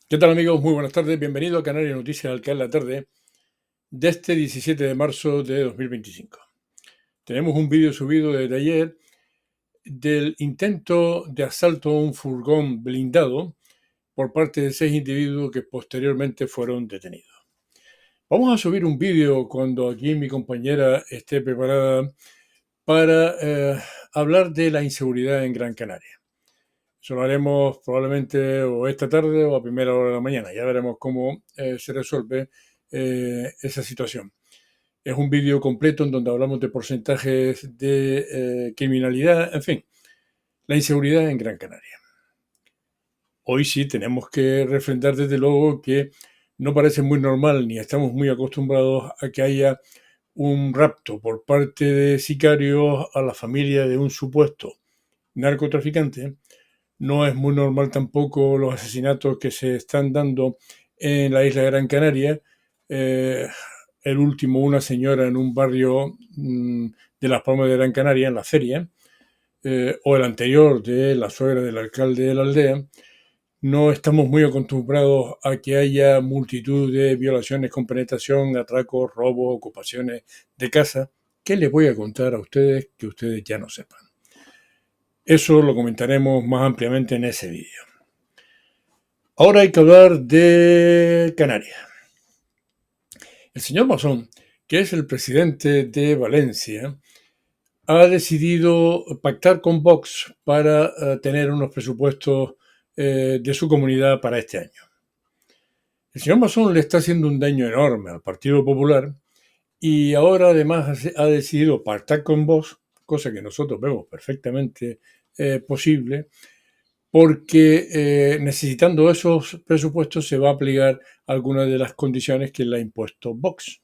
¿Qué tal amigos? Muy buenas tardes. Bienvenido a Canarias Noticias al caer la tarde de este 17 de marzo de 2025. Tenemos un vídeo subido desde ayer del intento de asalto a un furgón blindado por parte de 6 individuos que posteriormente fueron detenidos. Vamos a subir un vídeo cuando aquí mi compañera esté preparada para hablar de la inseguridad en Gran Canaria. Eso lo haremos probablemente o esta tarde o a primera hora de la mañana. Ya veremos cómo se resuelve esa situación. Es un vídeo completo en donde hablamos de porcentajes de criminalidad, en fin, la inseguridad en Gran Canaria. Hoy sí tenemos que refrendar desde luego que no parece muy normal ni estamos muy acostumbrados a que haya un rapto por parte de sicarios a la familia de un supuesto narcotraficante. No es muy normal tampoco los asesinatos que se están dando en la isla de Gran Canaria. Eh, el último, una señora en un barrio de Las Palmas de Gran Canaria, en la feria, o el anterior de la suegra del alcalde de la aldea. No estamos muy acostumbrados a que haya multitud de violaciones con penetración, atracos, robos, ocupaciones de casa. ¿Qué les voy a contar a ustedes que ustedes ya no sepan? Eso lo comentaremos más ampliamente en ese vídeo. Ahora hay que hablar de Canarias. El señor Masón, que es el presidente de Valencia, ha decidido pactar con Vox para tener unos presupuestos de su comunidad para este año. El señor Masón le está haciendo un daño enorme al Partido Popular y ahora además ha decidido pactar con Vox, cosa que nosotros vemos perfectamente posible, porque necesitando esos presupuestos se va a aplicar algunas de las condiciones que le ha impuesto Vox.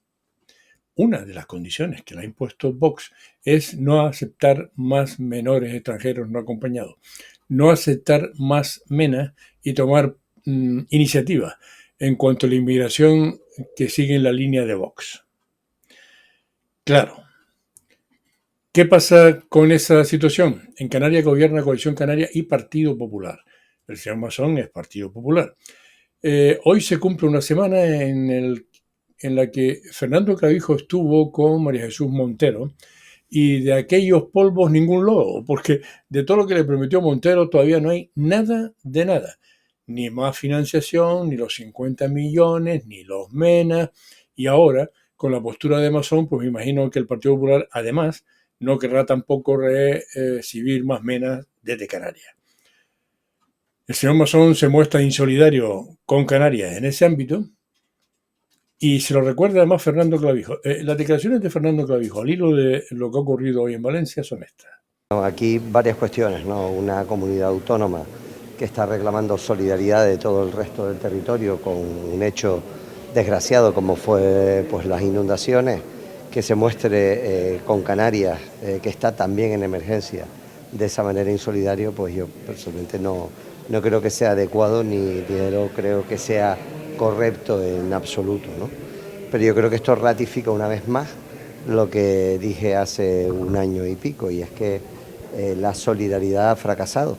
Una de las condiciones que le ha impuesto Vox es no aceptar más menores extranjeros no acompañados, no aceptar más menas y tomar iniciativas en cuanto a la inmigración que sigue en la línea de Vox. Claro, ¿qué pasa con esa situación? En Canarias gobierna Coalición Canaria y Partido Popular. El señor Masón es Partido Popular. Hoy se cumple una semana en la que Fernando Clavijo estuvo con María Jesús Montero y de aquellos polvos ningún lodo, porque de todo lo que le prometió Montero todavía no hay nada de nada. Ni más financiación, ni los 50 millones, ni los MENA. Y ahora, con la postura de Masón, pues me imagino que el Partido Popular, además, no querrá tampoco recibir más MENA desde Canarias. El señor Masón se muestra insolidario con Canarias en ese ámbito y se lo recuerda además Fernando Clavijo. Las declaraciones de Fernando Clavijo al hilo de lo que ha ocurrido hoy en Valencia son estas. Aquí varias cuestiones, ¿no? Una comunidad autónoma que está reclamando solidaridad de todo el resto del territorio con un hecho desgraciado como fue pues, las inundaciones, que se muestre con Canarias, que está también en emergencia, de esa manera insolidario, pues yo personalmente no creo que sea adecuado ni creo que sea correcto en absoluto, ¿no? Pero yo creo que esto ratifica una vez más lo que dije hace un año y pico, y es que la solidaridad ha fracasado.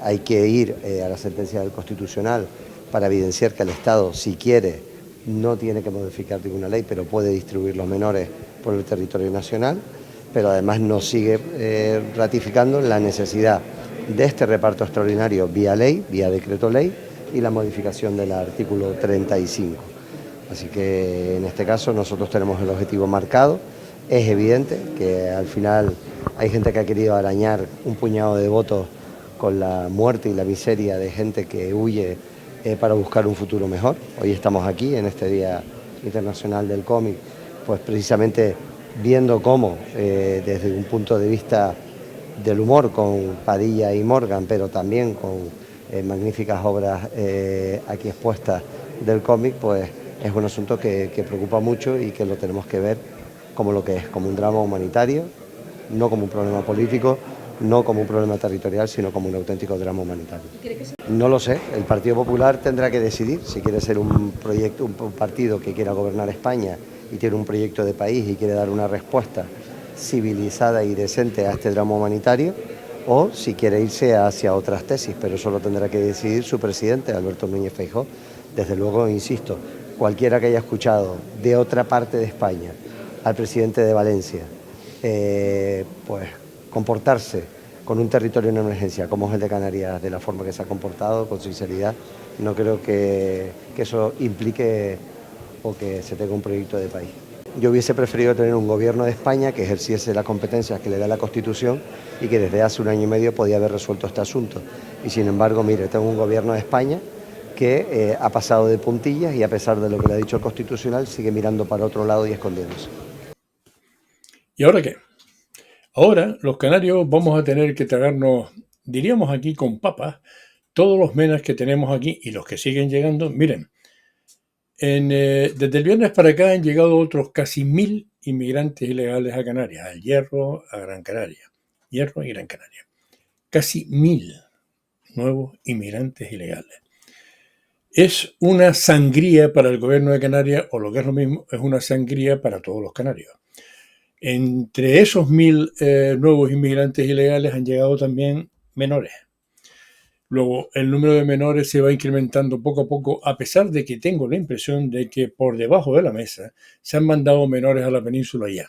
Hay que ir a la sentencia del Constitucional para evidenciar que el Estado, si quiere, no tiene que modificar ninguna ley, pero puede distribuir los menores por el territorio nacional, pero además nos sigue ratificando la necesidad de este reparto extraordinario vía ley, vía decreto ley, y la modificación del artículo 35. Así que en este caso nosotros tenemos el objetivo marcado. Es evidente que al final hay gente que ha querido arañar un puñado de votos con la muerte y la miseria de gente que huye para buscar un futuro mejor. Hoy estamos aquí en este Día Internacional del Cómic, pues precisamente viendo cómo desde un punto de vista del humor con Padilla y Morgan, pero también con magníficas obras aquí expuestas del cómic, pues es un asunto que preocupa mucho y que lo tenemos que ver como lo que es, como un drama humanitario, no como un problema político, no como un problema territorial, sino como un auténtico drama humanitario. No lo sé, el Partido Popular tendrá que decidir si quiere ser un partido que quiera gobernar España y tiene un proyecto de país y quiere dar una respuesta civilizada y decente a este drama humanitario, o si quiere irse hacia otras tesis, pero eso lo tendrá que decidir su presidente, Alberto Núñez Feijóo. Desde luego, insisto, cualquiera que haya escuchado de otra parte de España al presidente de Valencia, pues comportarse con un territorio en emergencia como es el de Canarias, de la forma que se ha comportado, con sinceridad, no creo que eso implique o que se tenga un proyecto de país. Yo hubiese preferido tener un gobierno de España que ejerciese las competencias que le da la Constitución y que desde hace un año y medio podía haber resuelto este asunto. Y sin embargo, mire, tengo un gobierno de España que ha pasado de puntillas y a pesar de lo que le ha dicho el Constitucional sigue mirando para otro lado y escondiéndose. ¿Y ahora qué? Ahora los canarios vamos a tener que tragarnos, diríamos aquí con papas, todos los menas que tenemos aquí y los que siguen llegando. Miren, desde el viernes para acá han llegado otros casi 1000 inmigrantes ilegales a Canarias, al Hierro, a Gran Canaria. Hierro y Gran Canaria. Casi 1000 nuevos inmigrantes ilegales. Es una sangría para el gobierno de Canarias, o lo que es lo mismo, es una sangría para todos los canarios. Entre esos 1000 nuevos inmigrantes ilegales han llegado también menores. Luego, el número de menores se va incrementando poco a poco, a pesar de que tengo la impresión de que por debajo de la mesa se han mandado menores a la península ya.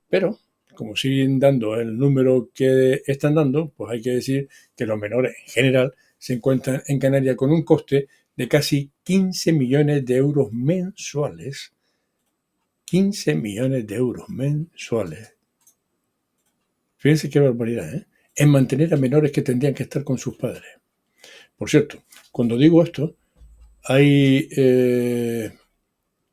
Pero, como siguen dando el número que están dando, pues hay que decir que los menores en general se encuentran en Canarias con un coste de casi 15 millones de euros mensuales. 15 millones de euros mensuales. Fíjense qué barbaridad, ¿eh? En mantener a menores que tendrían que estar con sus padres. Por cierto, cuando digo esto, hay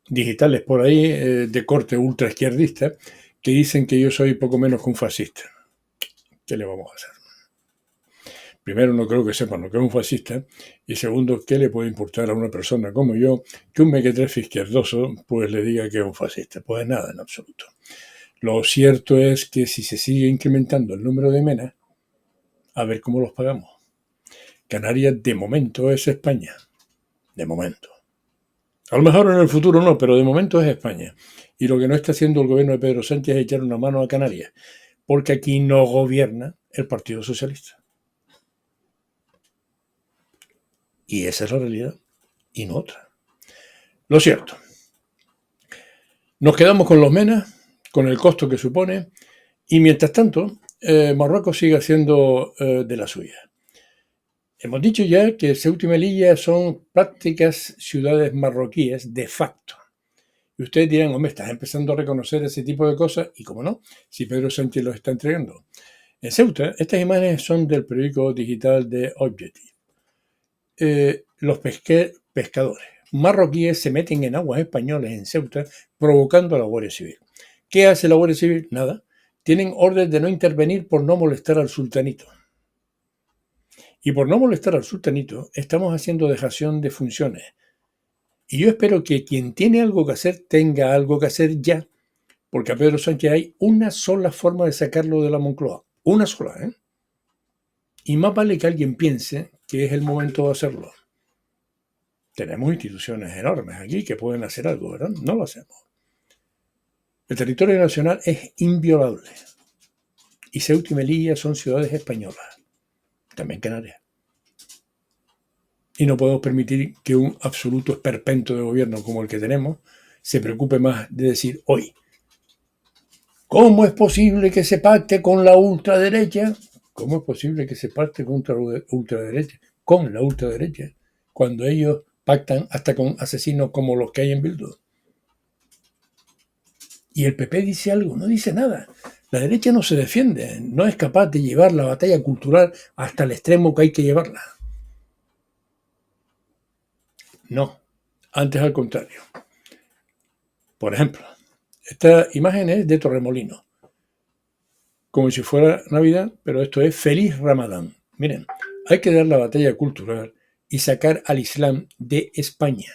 digitales por ahí de corte ultra izquierdista que dicen que yo soy poco menos que un fascista. ¿Qué le vamos a hacer? Primero, no creo que sepan lo que es un fascista. Y segundo, ¿qué le puede importar a una persona como yo que un mequetrefe izquierdoso pues le diga que es un fascista? Pues nada, en absoluto. Lo cierto es que si se sigue incrementando el número de menas, a ver cómo los pagamos. Canarias de momento es España. De momento. A lo mejor en el futuro no, pero de momento es España. Y lo que no está haciendo el gobierno de Pedro Sánchez es echar una mano a Canarias, porque aquí no gobierna el Partido Socialista. Y esa es la realidad, y no otra. Lo cierto, nos quedamos con los menas, con el costo que supone, y mientras tanto, Marruecos sigue haciendo de la suya. Hemos dicho ya que Ceuta y Melilla son prácticas ciudades marroquíes de facto. Y ustedes dirán, hombre, estás empezando a reconocer ese tipo de cosas, y cómo no, si Pedro Sánchez los está entregando. En Ceuta, estas imágenes son del periódico digital de Objective. Los pescadores marroquíes se meten en aguas españolas en Ceuta provocando a la Guardia Civil. ¿Qué hace la Guardia Civil? Nada. Tienen orden de no intervenir por no molestar al sultanito. Y por no molestar al sultanito, estamos haciendo dejación de funciones. Y yo espero que quien tiene algo que hacer tenga algo que hacer ya, porque a Pedro Sánchez hay una sola forma de sacarlo de la Moncloa. Una sola, ¿eh? Y más vale que alguien piense que es el momento de hacerlo. Tenemos instituciones enormes aquí que pueden hacer algo, ¿verdad? No lo hacemos. El territorio nacional es inviolable. Y Ceuta y Melilla son ciudades españolas. También Canarias. Y no podemos permitir que un absoluto esperpento de gobierno como el que tenemos se preocupe más de decir hoy, ¿cómo es posible que se pacte con la ultraderecha? ¿Cómo es posible que se pacte contra la ultraderecha? Con la ultraderecha, cuando ellos pactan hasta con asesinos como los que hay en Bildu. Y el PP dice algo, no dice nada. La derecha no se defiende, no es capaz de llevar la batalla cultural hasta el extremo que hay que llevarla. No, antes al contrario. Por ejemplo, esta imagen es de Torremolinos, como si fuera Navidad, pero esto es Feliz Ramadán. Miren, hay que dar la batalla cultural y sacar al Islam de España.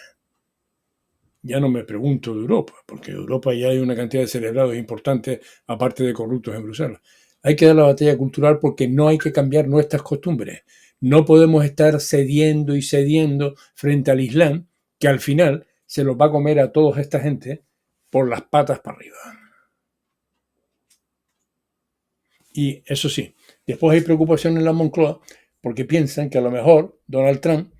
Ya no me pregunto de Europa, porque en Europa ya hay una cantidad de celebrados importantes, aparte de corruptos en Bruselas. Hay que dar la batalla cultural porque no hay que cambiar nuestras costumbres. No podemos estar cediendo y cediendo frente al Islam, que al final se los va a comer a toda esta gente por las patas para arriba. Y eso sí, Después hay preocupación en la Moncloa porque piensan que a lo mejor Donald Trump,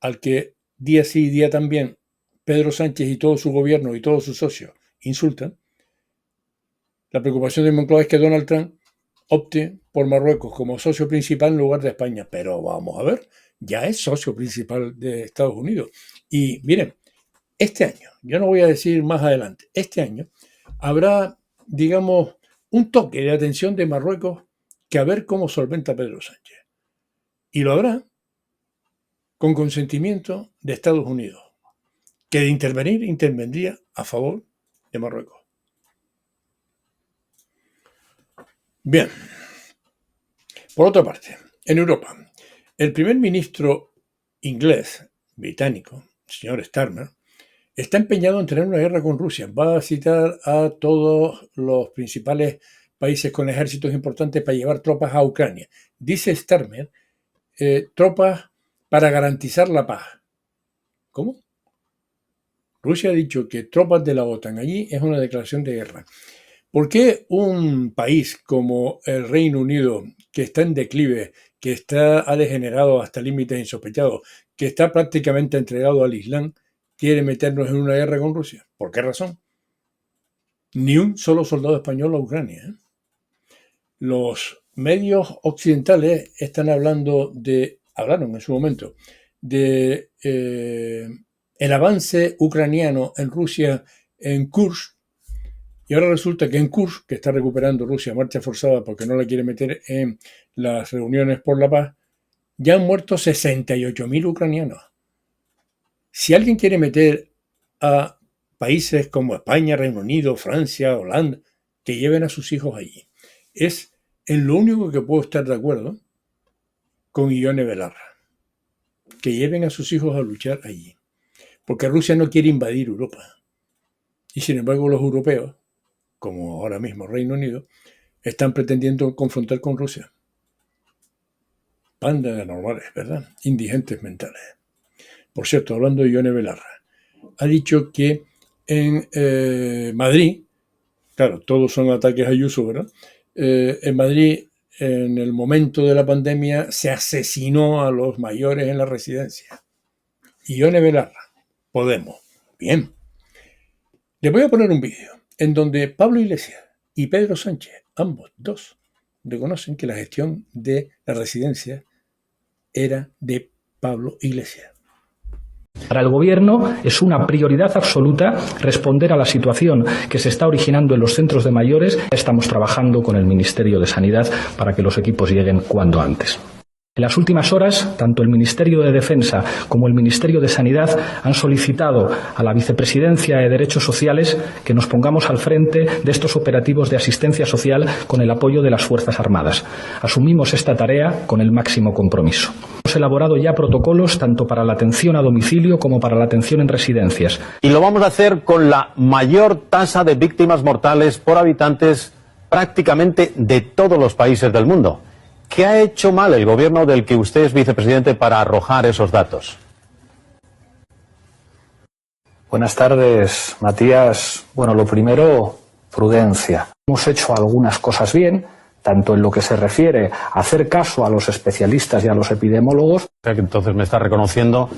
al que día sí y día también Pedro Sánchez y todo su gobierno y todos sus socios insultan, la preocupación de Moncloa es que Donald Trump opte por Marruecos como socio principal en lugar de España. Pero vamos a ver, ya es socio principal de Estados Unidos. Y miren, este año, yo no voy a decir más adelante, este año habrá, digamos, un toque de atención de Marruecos que a ver cómo solventa Pedro Sánchez. Y lo habrá con consentimiento de Estados Unidos, que de intervenir, intervendría a favor de Marruecos. Bien. Por otra parte, en Europa, el primer ministro inglés, británico, el señor Starmer, está empeñado en tener una guerra con Rusia. Va a citar a todos los principales países con ejércitos importantes para llevar tropas a Ucrania. Dice Starmer, tropas para garantizar la paz. ¿Cómo? Rusia ha dicho que tropas de la OTAN allí es una declaración de guerra. ¿Por qué un país como el Reino Unido, que está en declive, que ha degenerado hasta límites insospechados, que está prácticamente entregado al Islam, quiere meternos en una guerra con Rusia? ¿Por qué razón? Ni un solo soldado español a Ucrania, ¿eh? Los medios occidentales hablaron en su momento de el avance ucraniano en Rusia en Kursk, y ahora resulta que en Kursk, que está recuperando Rusia marcha forzada porque no la quiere meter en las reuniones por la paz, ya han muerto 68.000 ucranianos. Si alguien quiere meter a países como España, Reino Unido, Francia, Holanda, que lleven a sus hijos allí, es en lo único que puedo estar de acuerdo con Ione Belarra, que lleven a sus hijos a luchar allí, porque Rusia no quiere invadir Europa. Y sin embargo los europeos, como ahora mismo Reino Unido, están pretendiendo confrontar con Rusia. Panda de anormales, ¿verdad? Indigentes mentales. Por cierto, hablando de Ione Belarra, ha dicho que en Madrid, claro, todos son ataques a Ayuso, ¿verdad? En Madrid, en el momento de la pandemia, se asesinó a los mayores en la residencia. Ione Belarra, Podemos. Bien. Les voy a poner un vídeo en donde Pablo Iglesias y Pedro Sánchez, ambos dos, reconocen que la gestión de la residencia era de Pablo Iglesias. Para el Gobierno es una prioridad absoluta responder a la situación que se está originando en los centros de mayores. Estamos trabajando con el Ministerio de Sanidad para que los equipos lleguen cuanto antes. En las últimas horas, tanto el Ministerio de Defensa como el Ministerio de Sanidad han solicitado a la Vicepresidencia de Derechos Sociales que nos pongamos al frente de estos operativos de asistencia social con el apoyo de las Fuerzas Armadas. Asumimos esta tarea con el máximo compromiso. Hemos elaborado ya protocolos tanto para la atención a domicilio como para la atención en residencias. Y lo vamos a hacer con la mayor tasa de víctimas mortales por habitantes prácticamente de todos los países del mundo. ¿Qué ha hecho mal el gobierno del que usted es vicepresidente para arrojar esos datos? Buenas tardes, Matías. Bueno, lo primero, prudencia. Hemos hecho algunas cosas bien, tanto en lo que se refiere a hacer caso a los especialistas y a los epidemiólogos. Entonces me está reconociendo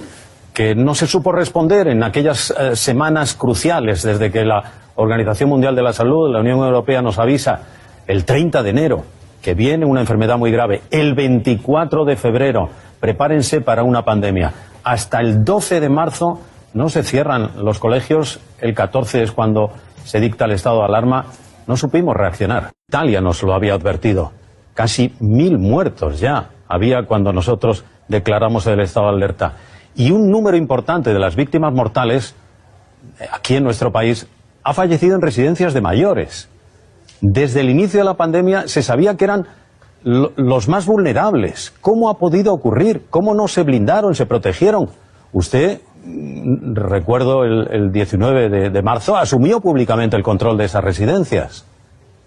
que no se supo responder en aquellas semanas cruciales desde que la Organización Mundial de la Salud, la Unión Europea, nos avisa el 30 de enero que viene una enfermedad muy grave, el 24 de febrero, prepárense para una pandemia. Hasta el 12 de marzo no se cierran los colegios, el 14 es cuando se dicta el estado de alarma, no supimos reaccionar. Italia nos lo había advertido, casi 1.000 muertos ya había cuando nosotros declaramos el estado de alerta. Y un número importante de las víctimas mortales, aquí en nuestro país, ha fallecido en residencias de mayores. Desde el inicio de la pandemia se sabía que eran los más vulnerables. ¿Cómo ha podido ocurrir? ¿Cómo no se blindaron, se protegieron? Usted, recuerdo el 19 de marzo, asumió públicamente el control de esas residencias.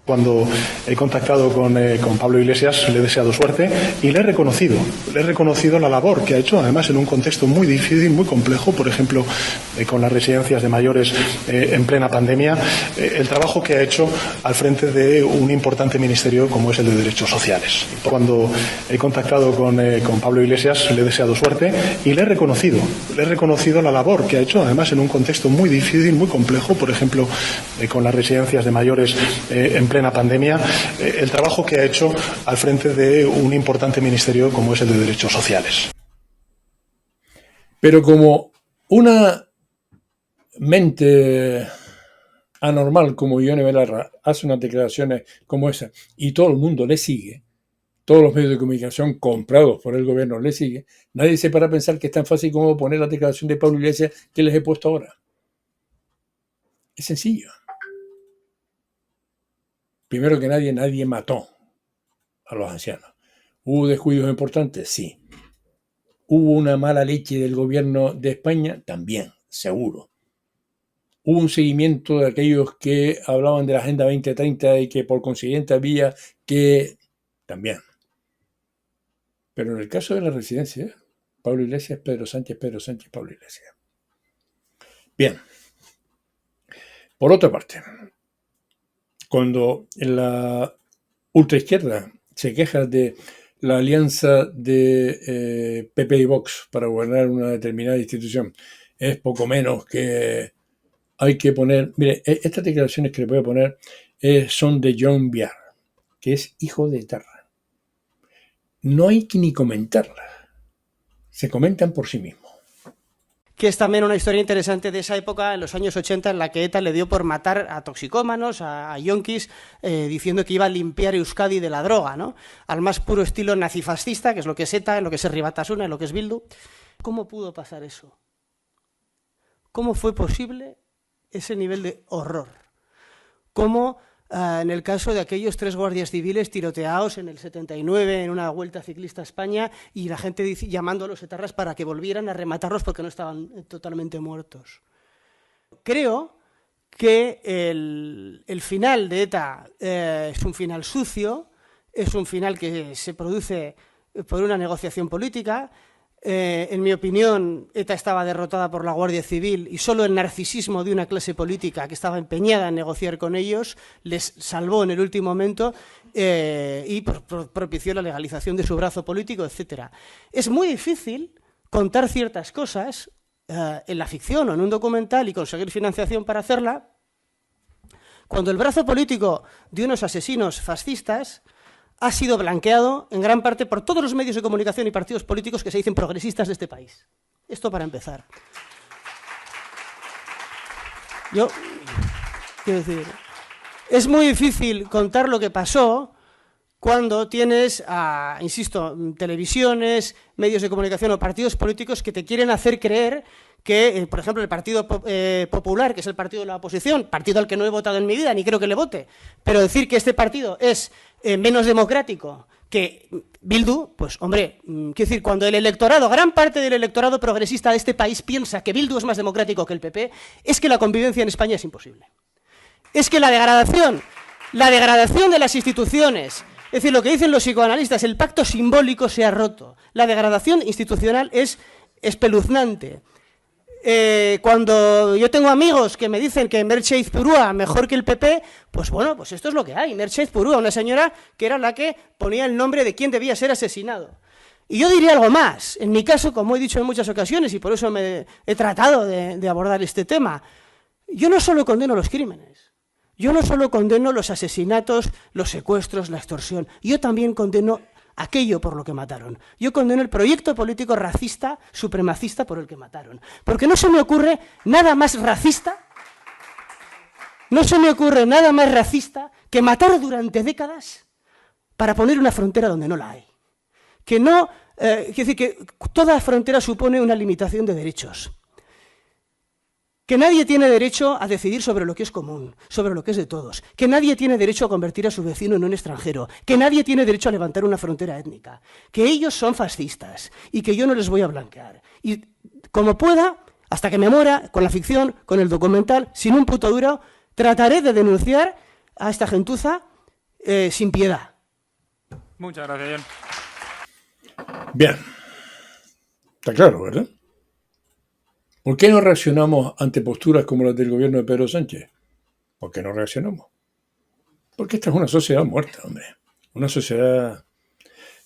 Cuando he contactado con Pablo Iglesias le he deseado suerte y le he reconocido la labor que ha hecho, además en un contexto muy difícil, muy complejo, por ejemplo, con las residencias de mayores en plena pandemia, el trabajo que ha hecho al frente de un importante ministerio como es el de Derechos Sociales. Cuando he contactado con Pablo Iglesias le he deseado suerte y le he reconocido la labor que ha hecho, además en un contexto muy difícil, muy complejo, por ejemplo, con las residencias de mayores en plena pandemia, el trabajo que ha hecho al frente de un importante ministerio como es el de Derechos Sociales. Pero como una mente anormal como Ione Belarra hace unas declaraciones como esa y todo el mundo le sigue, todos los medios de comunicación comprados por el gobierno le siguen, nadie se para a pensar que es tan fácil como poner la declaración de Pablo Iglesias que les he puesto ahora. Es sencillo. Primero que nadie mató a los ancianos. ¿Hubo descuidos importantes? Sí. ¿Hubo una mala leche del gobierno de España? También, seguro. ¿Hubo un seguimiento de aquellos que hablaban de la Agenda 2030 y que por consiguiente había que...? También. Pero en el caso de la residencia, Pablo Iglesias, Pedro Sánchez, Pablo Iglesias. Bien. Por otra parte, cuando la ultraizquierda se queja de la alianza de PP y Vox para gobernar una determinada institución, es poco menos que hay que poner... Mire, estas declaraciones que le voy a poner son de John Biar, que es hijo de Terra. No hay que ni comentarlas. Se comentan por sí mismos. Que es también una historia interesante de esa época, en los años 80, en la que ETA le dio por matar a toxicómanos, a yonkis, diciendo que iba a limpiar Euskadi de la droga, ¿no? Al más puro estilo nazifascista, que es lo que es ETA, lo que es Herri Batasuna, lo que es Bildu. ¿Cómo pudo pasar eso? ¿Cómo fue posible ese nivel de horror? ¿Cómo, en el caso de aquellos 3 guardias civiles tiroteados en el 79 en una vuelta ciclista a España y la gente llamando a los etarras para que volvieran a rematarlos porque no estaban totalmente muertos? Creo que el final de ETA es un final sucio, es un final que se produce por una negociación política. En mi opinión, ETA estaba derrotada por la Guardia Civil y solo el narcisismo de una clase política que estaba empeñada en negociar con ellos les salvó en el último momento y propició la legalización de su brazo político, etc. Es muy difícil contar ciertas cosas en la ficción o en un documental y conseguir financiación para hacerla cuando el brazo político de unos asesinos fascistas ha sido blanqueado en gran parte por todos los medios de comunicación y partidos políticos que se dicen progresistas de este país. Esto para empezar. Yo quiero decir, es muy difícil contar lo que pasó cuando tienes, insisto, televisiones, medios de comunicación o partidos políticos que te quieren hacer creer que, por ejemplo, el Partido Popular, que es el partido de la oposición, partido al que no he votado en mi vida, ni creo que le vote, pero decir que este partido es menos democrático que Bildu, pues hombre, quiero decir, cuando el electorado, gran parte del electorado progresista de este país piensa que Bildu es más democrático que el PP, es que la convivencia en España es imposible. Es que la degradación de las instituciones, es decir, lo que dicen los psicoanalistas, el pacto simbólico se ha roto. La degradación institucional es espeluznante. Cuando yo tengo amigos que me dicen que Merche Izpurúa mejor que el PP, pues bueno, pues esto es lo que hay. Merche Izpurúa, una señora que era la que ponía el nombre de quién debía ser asesinado. Y yo diría algo más. En mi caso, como he dicho en muchas ocasiones, y por eso he tratado de abordar este tema, yo no solo condeno los crímenes, yo no solo condeno los asesinatos, los secuestros, la extorsión, yo también condeno aquello por lo que mataron. Yo condeno el proyecto político racista, supremacista por el que mataron. Porque no se me ocurre nada más racista, que matar durante décadas para poner una frontera donde no la hay. Quiero decir que toda frontera supone una limitación de derechos. Que nadie tiene derecho a decidir sobre lo que es común, sobre lo que es de todos. Que nadie tiene derecho a convertir a su vecino en un extranjero. Que nadie tiene derecho a levantar una frontera étnica. Que ellos son fascistas y que yo no les voy a blanquear. Y como pueda, hasta que me muera, con la ficción, con el documental, sin un puto duro, trataré de denunciar a esta gentuza sin piedad. Muchas gracias, John. Bien. Está claro, ¿verdad? ¿Por qué no reaccionamos ante posturas como las del gobierno de Pedro Sánchez? ¿Por qué no reaccionamos? Porque esta es una sociedad muerta, hombre. Una sociedad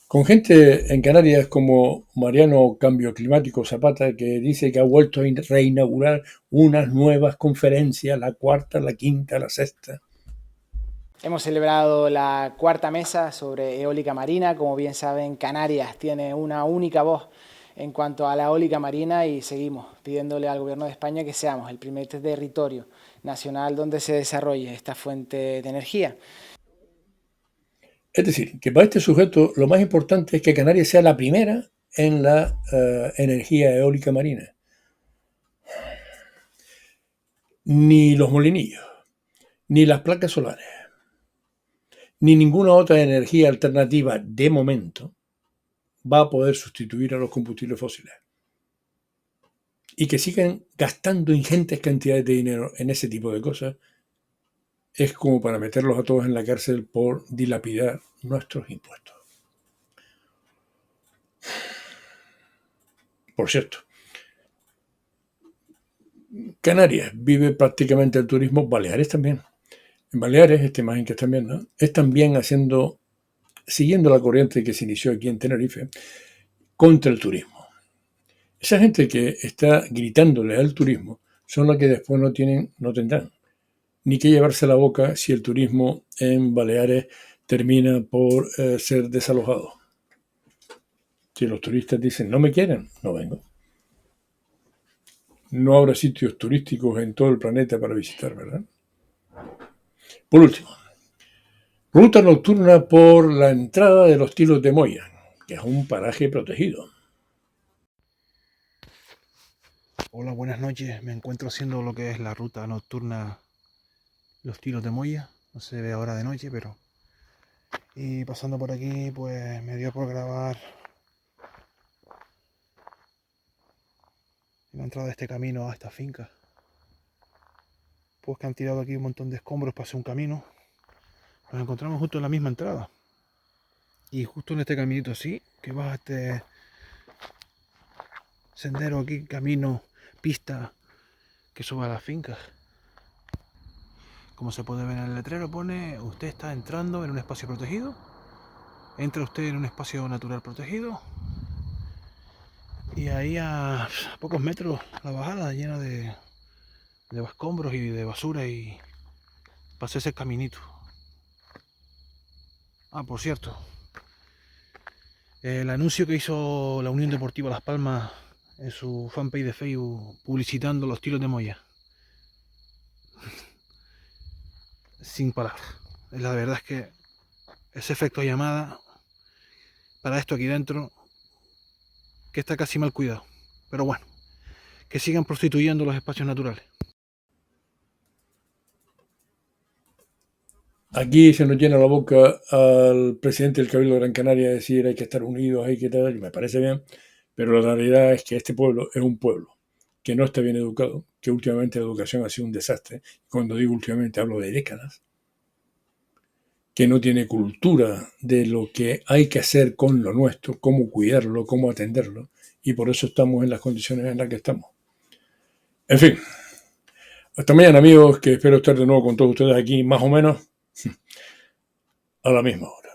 con gente en Canarias como Mariano Cambio Climático Zapata, que dice que ha vuelto a reinaugurar unas nuevas conferencias, la cuarta, la quinta, la sexta. Hemos celebrado la cuarta mesa sobre eólica marina. Como bien saben, Canarias tiene una única voz en cuanto a la eólica marina y seguimos pidiéndole al Gobierno de España que seamos el primer territorio nacional donde se desarrolle esta fuente de energía. Es decir, que para este sujeto lo más importante es que Canarias sea la primera en la energía eólica marina. Ni los molinillos, ni las placas solares, ni ninguna otra energía alternativa de momento va a poder sustituir a los combustibles fósiles. Y que sigan gastando ingentes cantidades de dinero en ese tipo de cosas es como para meterlos a todos en la cárcel por dilapidar nuestros impuestos. Por cierto, Canarias vive prácticamente el turismo, Baleares también. En Baleares, esta imagen que están viendo, es también siguiendo la corriente que se inició aquí en Tenerife, contra el turismo. Esa gente que está gritándole al turismo son las que después no tendrán ni que llevarse la boca si el turismo en Baleares termina por ser desalojado. Si los turistas dicen, no me quieren, no vengo. No habrá sitios turísticos en todo el planeta para visitar, ¿verdad? Por último, ruta nocturna por la entrada de los Tilos de Moya, que es un paraje protegido. Hola, buenas noches. Me encuentro haciendo lo que es la ruta nocturna Los Tilos de Moya. No se ve ahora de noche, pero... Y pasando por aquí, pues me dio por grabar la entrada de este camino a esta finca. Pues que han tirado aquí un montón de escombros para hacer un camino. Nos encontramos justo en la misma entrada. Y justo en este caminito así, que va a este sendero aquí, camino, pista, que sube a las fincas. Como se puede ver en el letrero, pone: usted está entrando en un espacio protegido. Entra usted en un espacio natural protegido. Y ahí a pocos metros la bajada llena de escombros y de basura, y pasé ese caminito. Ah, por cierto, el anuncio que hizo la Unión Deportiva Las Palmas en su fanpage de Facebook publicitando los Tilos de Moya, sin palabras. La verdad es que ese efecto llamada para esto aquí dentro, que está casi mal cuidado. Pero bueno, que sigan prostituyendo los espacios naturales. Aquí se nos llena la boca al presidente del Cabildo de Gran Canaria de decir hay que estar unidos, hay que tal, y me parece bien, pero la realidad es que este pueblo es un pueblo que no está bien educado, que últimamente la educación ha sido un desastre. Cuando digo últimamente hablo de décadas. Que no tiene cultura de lo que hay que hacer con lo nuestro, cómo cuidarlo, cómo atenderlo, y por eso estamos en las condiciones en las que estamos. En fin, hasta mañana, amigos, que espero estar de nuevo con todos ustedes aquí más o menos a la misma hora.